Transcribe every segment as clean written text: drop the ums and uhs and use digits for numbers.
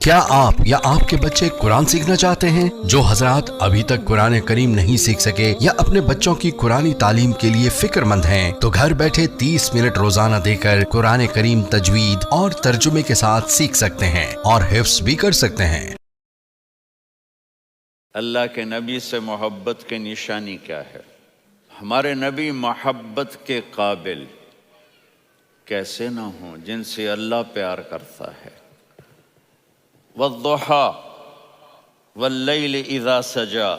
کیا آپ یا آپ کے بچے قرآن سیکھنا چاہتے ہیں؟ جو حضرات ابھی تک قرآن کریم نہیں سیکھ سکے یا اپنے بچوں کی قرآنی تعلیم کے لیے فکر مند ہیں تو گھر بیٹھے 30 منٹ روزانہ دے کر قرآن کریم تجوید اور ترجمے کے ساتھ سیکھ سکتے ہیں اور حفظ بھی کر سکتے ہیں۔ اللہ کے نبی سے محبت کی نشانی کیا ہے؟ ہمارے نبی محبت کے قابل کیسے نہ ہوں جن سے اللہ پیار کرتا ہے۔ وَالضُّحَى وَاللَّيْلِ إِذَا سَجَى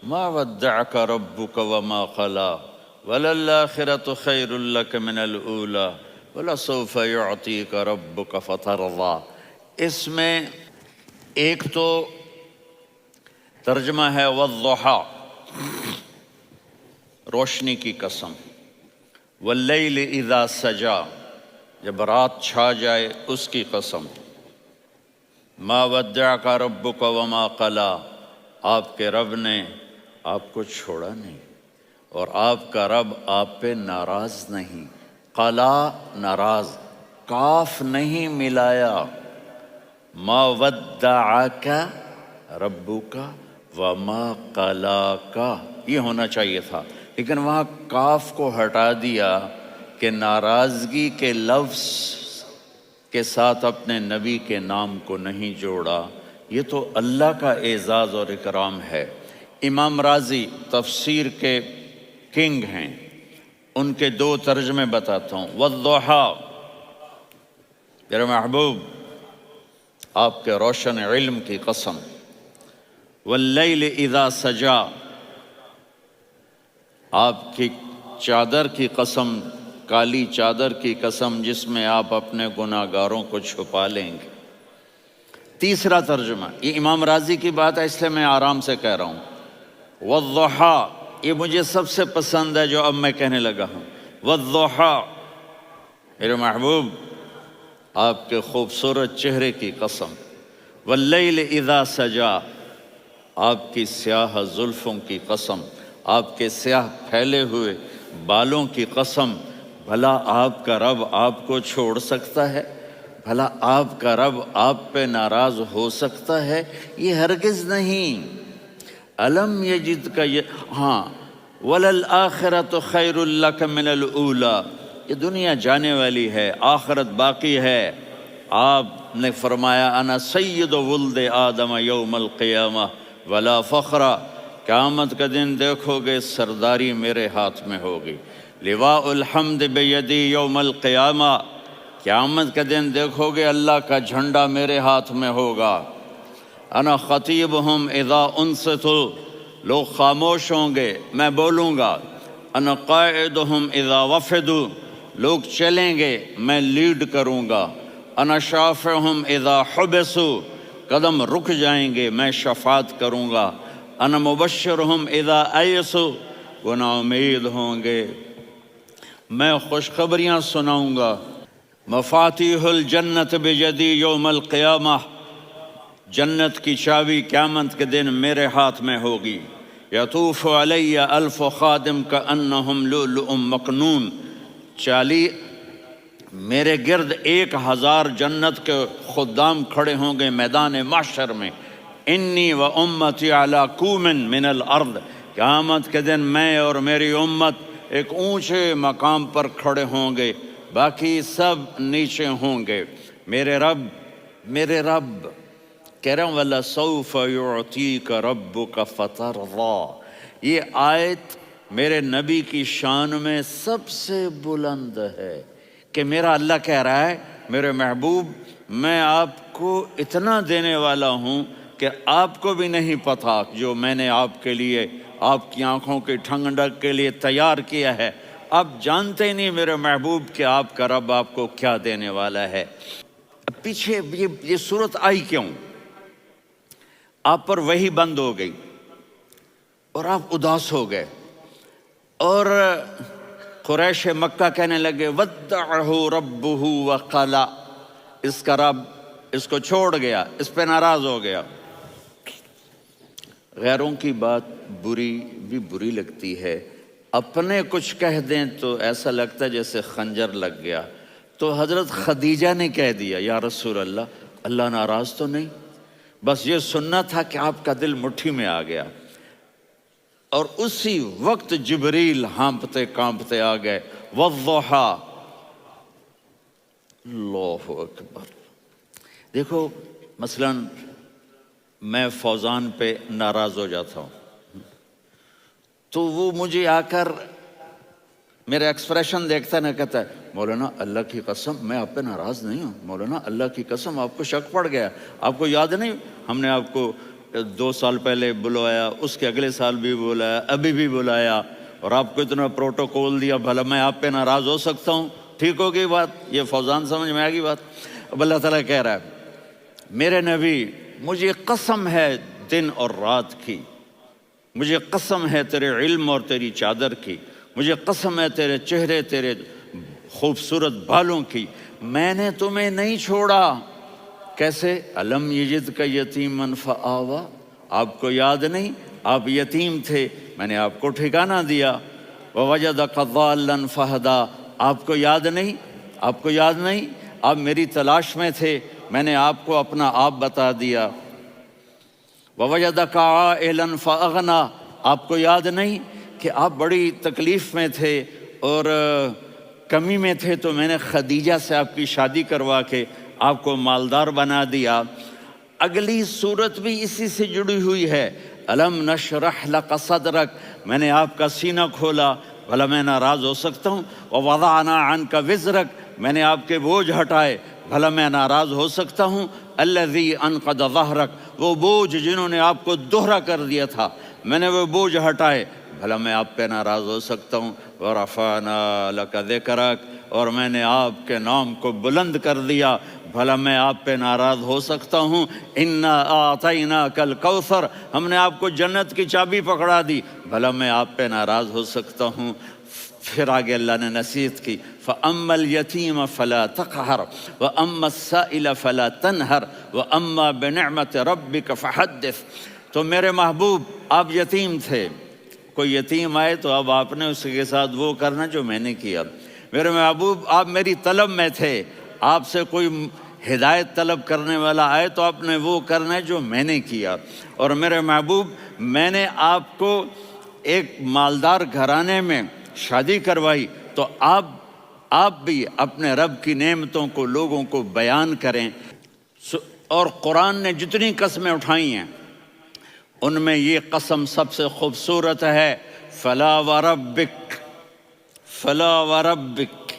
مَا وَدَّعَكَ رَبُّكَ وَمَا قَلَى وَلَلْآخِرَةُ خَيْرٌ لَكَ مِنَ الْأُولَى وَلَسَوْفَ يُعْطِيكَ رَبُّكَ فَتَرْضَى۔ اس میں ایک تو ترجمہ ہے وَالضُّحَى روشنی کی قسم، وَاللَّيْلِ إِذَا سَجَى جب رات چھا جائے اس کی قسم، ما ودعک ربک وما قلی آپ کے رب نے آپ کو چھوڑا نہیں اور آپ کا رب آپ پہ ناراض نہیں۔ قلا ناراض، کاف نہیں ملایا، ما ودعک ربک وما قلاک یہ ہونا چاہیے تھا، لیکن وہاں کاف کو ہٹا دیا کہ ناراضگی کے لفظ کے ساتھ اپنے نبی کے نام کو نہیں جوڑا۔ یہ تو اللہ کا اعزاز اور اکرام ہے۔ امام راضی تفسیر کے کنگ ہیں، ان کے دو ترجمے بتاتا ہوں۔ والضحیٰ میرے محبوب آپ کے روشن علم کی قسم، واللیل اذا سجا آپ کی چادر کی قسم، کالی چادر کی قسم جس میں آپ اپنے گناہ گاروں کو چھپا لیں گے۔ تیسرا ترجمہ، یہ امام راضی کی بات ہے اس لیے میں آرام سے کہہ رہا ہوں۔ والضحیٰ یہ مجھے سب سے پسند ہے جو اب میں کہنے لگا ہوں۔ والضحیٰ میرے محبوب آپ کے خوبصورت چہرے کی قسم، واللیل اذا سجا آپ کی سیاہ زلفوں کی قسم، آپ کے سیاہ پھیلے ہوئے بالوں کی قسم۔ بھلا آپ کا رب آپ کو چھوڑ سکتا ہے؟ بھلا آپ کا رب آپ پہ ناراض ہو سکتا ہے؟ یہ ہرگز نہیں۔ الم یجد کا ہاں وَلَلْآخِرَةُ خَيْرٌ لَكَ مِنَ الْأُولَى یہ دنیا جانے والی ہے، آخرت باقی ہے۔ آپ نے فرمایا انا سید ولد آدم یوم القیامہ ولا فخر قیامت کا دن دیکھو گے سرداری میرے ہاتھ میں ہوگی۔ لواء الحمد بیدی یوم القیامہ قیامت کا دن دیکھو گے اللہ کا جھنڈا میرے ہاتھ میں ہوگا۔ انا خطیبہم اذا انصتوا لوگ خاموش ہوں گے میں بولوں گا۔ انا قائدہم اذا وفدوا لوگ چلیں گے میں لیڈ کروں گا۔ انا شافعہم اذا حبسوا قدم رک جائیں گے میں شفاعت کروں گا۔ انا مبشرہم اذا ایسوا وہ نا امید ہوں گے میں خوشخبریاں سناؤں گا۔ مفاتیح الجنت بیدی یوم القیامہ جنت کی چابی قیامت کے دن میرے ہاتھ میں ہوگی۔ یطوف علی الف خادم کانہم لؤلؤ مکنون میرے گرد 1000 جنت کے خدام کھڑے ہوں گے میدان محشر میں۔ انی و امتی علی کوم من الارض قیامت کے دن میں اور میری امت ایک اونچے مقام پر کھڑے ہوں گے، باقی سب نیچے ہوں گے۔ میرے رب کہہ رہا ہوں وَلَسَوْفَ يُعْطِيكَ رَبُّكَ فَتَرْضَى یہ آیت میرے نبی کی شان میں سب سے بلند ہے کہ میرا اللہ کہہ رہا ہے میرے محبوب میں آپ کو اتنا دینے والا ہوں کہ آپ کو بھی نہیں پتا جو میں نے آپ کے لیے آپ کی آنکھوں کی ٹھنڈک کے لیے تیار کیا ہے۔ آپ جانتے نہیں میرے محبوب کہ آپ کا رب آپ کو کیا دینے والا ہے۔ پیچھے یہ صورت آئی کیوں؟ آپ پر وحی بند ہو گئی اور آپ اداس ہو گئے اور قریش مکہ کہنے لگے وَدَّعَهُ رَبُّهُ وَقَلَى اس کا رب اس کو چھوڑ گیا، اس پہ ناراض ہو گیا۔ غیروں کی بات بھی بری لگتی ہے، اپنے کچھ کہہ دیں تو ایسا لگتا ہے جیسے خنجر لگ گیا۔ تو حضرت خدیجہ نے کہہ دیا یا رسول اللہ اللہ ناراض تو نہیں؟ بس یہ سننا تھا کہ آپ کا دل مٹھی میں آ گیا، اور اسی وقت جبریل ہانپتے کانپتے آ گئے، والضحیٰ، اللہ اکبر۔ دیکھو مثلاً میں فوزان پہ ناراض ہو جاتا ہوں تو وہ مجھے آ کر میرا ایکسپریشن دیکھتا ہے نا، کہتا ہے مولانا اللہ کی قسم میں آپ پہ ناراض نہیں ہوں، مولانا اللہ کی قسم آپ کو شک پڑ گیا، آپ کو یاد نہیں ہم نے آپ کو 2 سال پہلے بلوایا، اس کے اگلے سال بھی بلایا، ابھی بھی بلایا، اور آپ کو اتنا پروٹوکول دیا، بھلا میں آپ پہ ناراض ہو سکتا ہوں؟ ٹھیک ہو گئی بات؟ یہ فوزان سمجھ میں آ گئی بات؟ اب اللہ تعالیٰ کہہ رہا ہے میرے نبی مجھے قسم ہے دن اور رات کی، مجھے قسم ہے تیرے علم اور تیری چادر کی، مجھے قسم ہے تیرے چہرے، تیرے خوبصورت بالوں کی، میں نے تمہیں نہیں چھوڑا۔ کیسے؟ الم یجد کا یتیما فآوا، آپ کو یاد نہیں آپ یتیم تھے، میں نے آپ کو ٹھکانہ دیا، ووجدک ضالا فہدا، آپ کو یاد نہیں، آپ کو یاد نہیں آپ میری تلاش میں تھے، میں نے آپ کو اپنا آپ بتا دیا، ووجدک عائلا فاغنا، آپ کو یاد نہیں کہ آپ بڑی تکلیف میں تھے اور کمی میں تھے، تو میں نے خدیجہ سے آپ کی شادی کروا کے آپ کو مالدار بنا دیا۔ اگلی صورت بھی اسی سے جڑی ہوئی ہے، الم نشرح لک صدرک، میں نے آپ کا سینہ کھولا، بھلا میں ناراض ہو سکتا ہوں؟ ووضعنا عنک وزرک، میں نے آپ کے بوجھ ہٹائے، بھلا میں ناراض ہو سکتا ہوں؟ الذی انقض ظہرک، وہ بوجھ جنہوں نے آپ کو دوہرا کر دیا تھا، میں نے وہ بوجھ ہٹائے، بھلا میں آپ پہ ناراض ہو سکتا ہوں؟ ورفعنا لک ذکرک، اور میں نے آپ کے نام کو بلند کر دیا، بھلا میں آپ پہ ناراض ہو سکتا ہوں؟ انا اعطیناک الکوثر، ہم نے آپ کو جنت کی چابی پکڑا دی، بھلا میں آپ پہ ناراض ہو سکتا ہوں؟ پھر آگے اللہ نے نصیحت کی، فَأَمَّا الْيَتِيمَ فَلَا تَقْهَرْ وَأَمَّا السَّائِلَ فَلَا تَنْهَرْ وَأَمَّا بِنِعْمَةِ رَبِّكَ فَحَدِّثْ۔ تو میرے محبوب آپ یتیم تھے، کوئی یتیم آئے تو اب آپ نے اس کے ساتھ وہ کرنا جو میں نے کیا۔ میرے محبوب آپ میری طلب میں تھے، آپ سے کوئی ہدایت طلب کرنے والا آئے تو آپ نے وہ کرنا ہے جو میں نے کیا۔ اور میرے محبوب میں نے آپ کو ایک مالدار گھرانے میں شادی کروائی، تو آپ بھی اپنے رب کی نعمتوں کو لوگوں کو بیان کریں۔ اور قرآن نے جتنی قسمیں اٹھائی ہیں ان میں یہ قسم سب سے خوبصورت ہے، فلا وربک، فلا وربک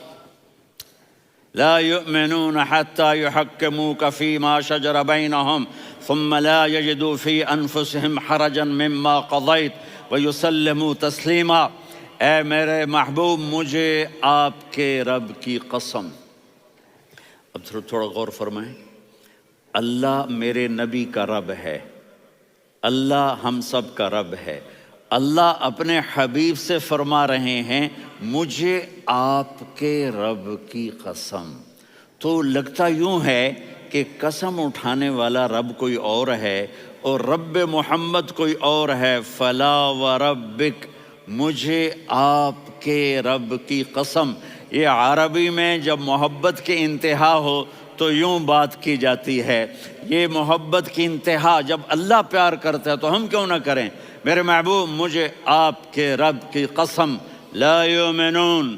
لا يؤمنون حتى يحكموك فيما شجر بينهم ثم لا يجدوا في انفسهم حرجا مما قضيت ويسلموا تسلیما۔ اے میرے محبوب مجھے آپ کے رب کی قسم، اب تھوڑا غور فرمائیں، اللہ میرے نبی کا رب ہے، اللہ ہم سب کا رب ہے، اللہ اپنے حبیب سے فرما رہے ہیں مجھے آپ کے رب کی قسم۔ تو لگتا یوں ہے کہ قسم اٹھانے والا رب کوئی اور ہے اور رب محمد کوئی اور ہے۔ فلا وربک، مجھے آپ کے رب کی قسم۔ یہ عربی میں جب محبت کی انتہا ہو تو یوں بات کی جاتی ہے، یہ محبت کی انتہا جب اللہ پیار کرتا ہے تو ہم کیوں نہ کریں؟ میرے محبوب مجھے آپ کے رب کی قسم، لا یؤمنون،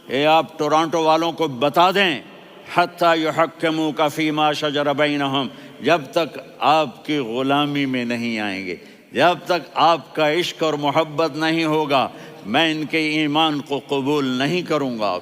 یہ آپ ٹورانٹو والوں کو بتا دیں، حتی یحکموک فیما شجر بینہم، جب تک آپ کی غلامی میں نہیں آئیں گے، جب تک آپ کا عشق اور محبت نہیں ہوگا، میں ان کے ایمان کو قبول نہیں کروں گا۔